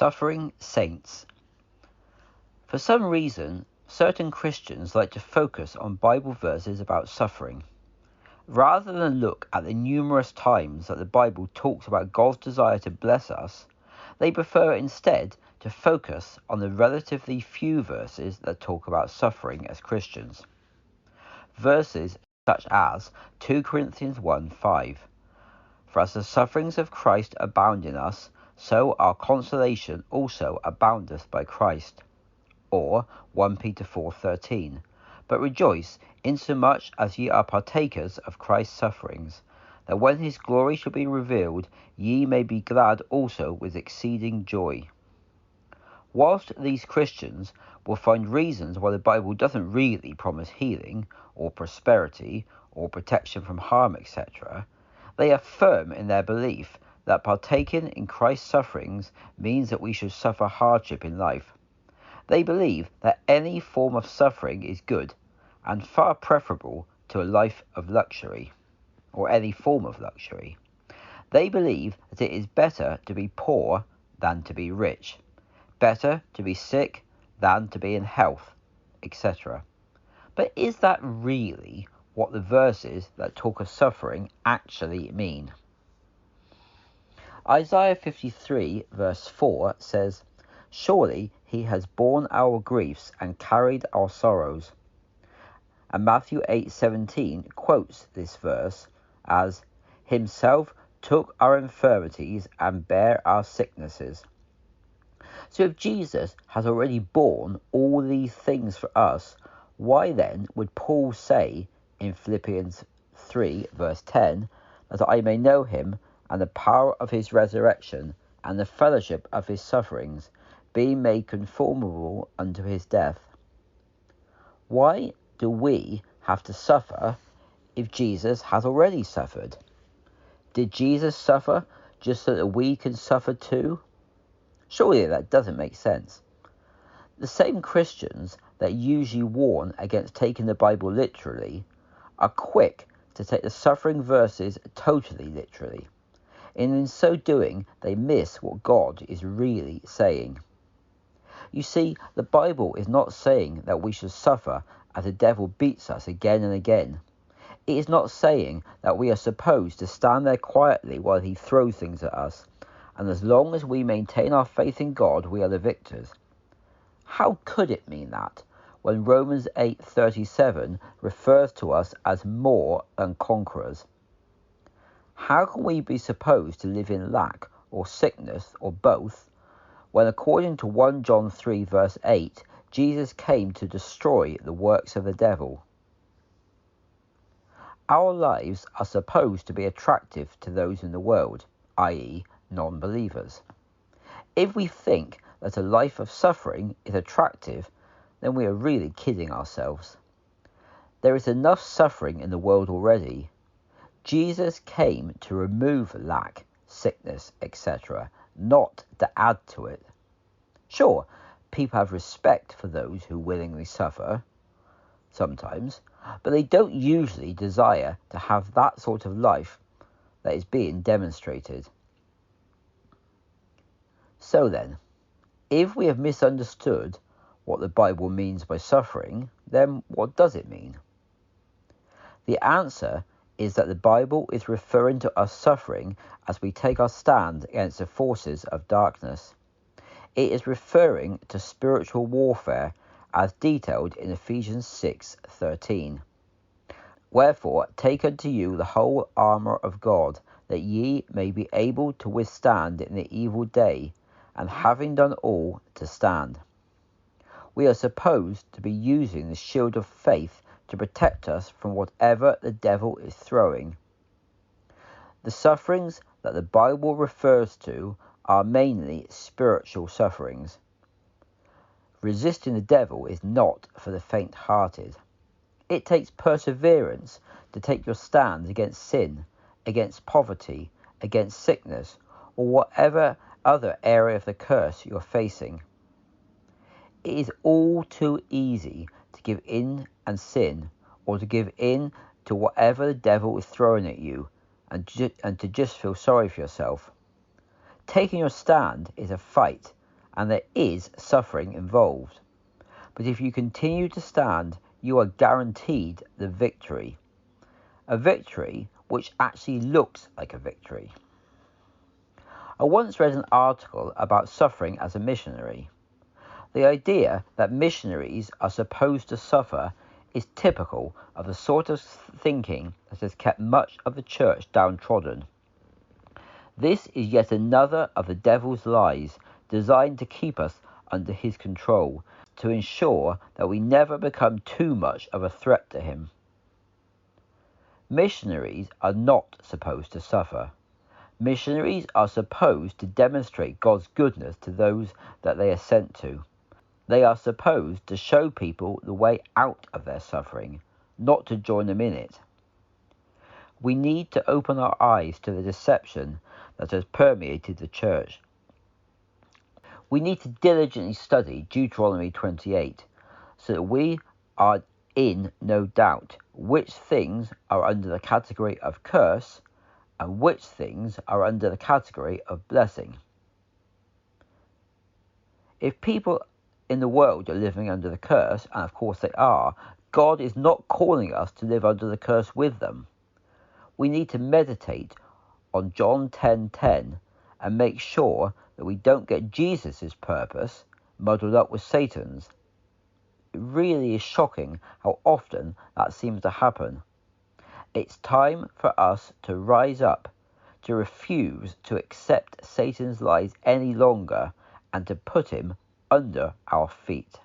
Suffering saints. For some reason, certain Christians like to focus on Bible verses about suffering. Rather than look at the numerous times that the Bible talks about God's desire to bless us, they prefer instead to focus on the relatively few verses that talk about suffering as Christians. Verses such as 2 Corinthians 1:5. For as the sufferings of Christ abound in us, so our consolation also aboundeth by Christ. Or 1 Peter 4:13. But rejoice, insomuch as ye are partakers of Christ's sufferings, that when his glory shall be revealed, ye may be glad also with exceeding joy. Whilst these Christians will find reasons why the Bible doesn't really promise healing, or prosperity, or protection from harm, etc., they are firm in their belief that partaking in Christ's sufferings means that we should suffer hardship in life. They believe that any form of suffering is good and far preferable to a life of luxury, or any form of luxury. They believe that it is better to be poor than to be rich, better to be sick than to be in health, etc. But is that really what the verses that talk of suffering actually mean? Isaiah 53 verse 4 says, "Surely he has borne our griefs and carried our sorrows." And Matthew 8:17 quotes this verse as, "Himself took our infirmities and bare our sicknesses." So if Jesus has already borne all these things for us, why then would Paul say in Philippians 3 verse 10, that I may know him and the power of his resurrection and the fellowship of his sufferings, being made conformable unto his death? Why do we have to suffer if Jesus has already suffered? Did Jesus suffer just so that we can suffer too? Surely that doesn't make sense. The same Christians that usually warn against taking the Bible literally are quick to take the suffering verses totally literally. And in so doing, they miss what God is really saying. You see, the Bible is not saying that we should suffer as the devil beats us again and again. It is not saying that we are supposed to stand there quietly while he throws things at us, and as long as we maintain our faith in God, we are the victors. How could it mean that, when Romans 8:37 refers to us as more than conquerors? How can we be supposed to live in lack or sickness or both, when according to 1 John 3 verse 8, Jesus came to destroy the works of the devil? Our lives are supposed to be attractive to those in the world, i.e. non-believers. If we think that a life of suffering is attractive, then we are really kidding ourselves. There is enough suffering in the world already. Jesus came to remove lack, sickness, etc., not to add to it. Sure, people have respect for those who willingly suffer, sometimes, but they don't usually desire to have that sort of life that is being demonstrated. So then, if we have misunderstood what the Bible means by suffering, then what does it mean? The answer is that the Bible is referring to us suffering as we take our stand against the forces of darkness. It is referring to spiritual warfare as detailed in Ephesians 6:13. "Wherefore take unto you the whole armour of God, that ye may be able to withstand in the evil day, and having done all, to stand." We are supposed to be using the shield of faith to protect us from whatever the devil is throwing. The sufferings that the Bible refers to are mainly spiritual sufferings. Resisting the devil is not for the faint-hearted. It takes perseverance to take your stand against sin, against poverty, against sickness, or whatever other area of the curse you're facing. It is all too easy to give in and sin, or to give in to whatever the devil is throwing at you, and to just feel sorry for yourself. Taking your stand is a fight, and there is suffering involved. But if you continue to stand, you are guaranteed the victory. A victory which actually looks like a victory. I once read an article about suffering as a missionary. The idea that missionaries are supposed to suffer is typical of the sort of thinking that has kept much of the church downtrodden. This is yet another of the devil's lies designed to keep us under his control, to ensure that we never become too much of a threat to him. Missionaries are not supposed to suffer. Missionaries are supposed to demonstrate God's goodness to those that they are sent to. They are supposed to show people the way out of their suffering, not to join them in it. We need to open our eyes to the deception that has permeated the church. We need to diligently study Deuteronomy 28, so that we are in no doubt which things are under the category of curse and which things are under the category of blessing. If people in the world are living under the curse, and of course they are, God is not calling us to live under the curse with them. We need to meditate on John 10:10 and make sure that we don't get Jesus' purpose muddled up with Satan's. It really is shocking how often that seems to happen. It's time for us to rise up, to refuse to accept Satan's lies any longer, and to put him under our feet.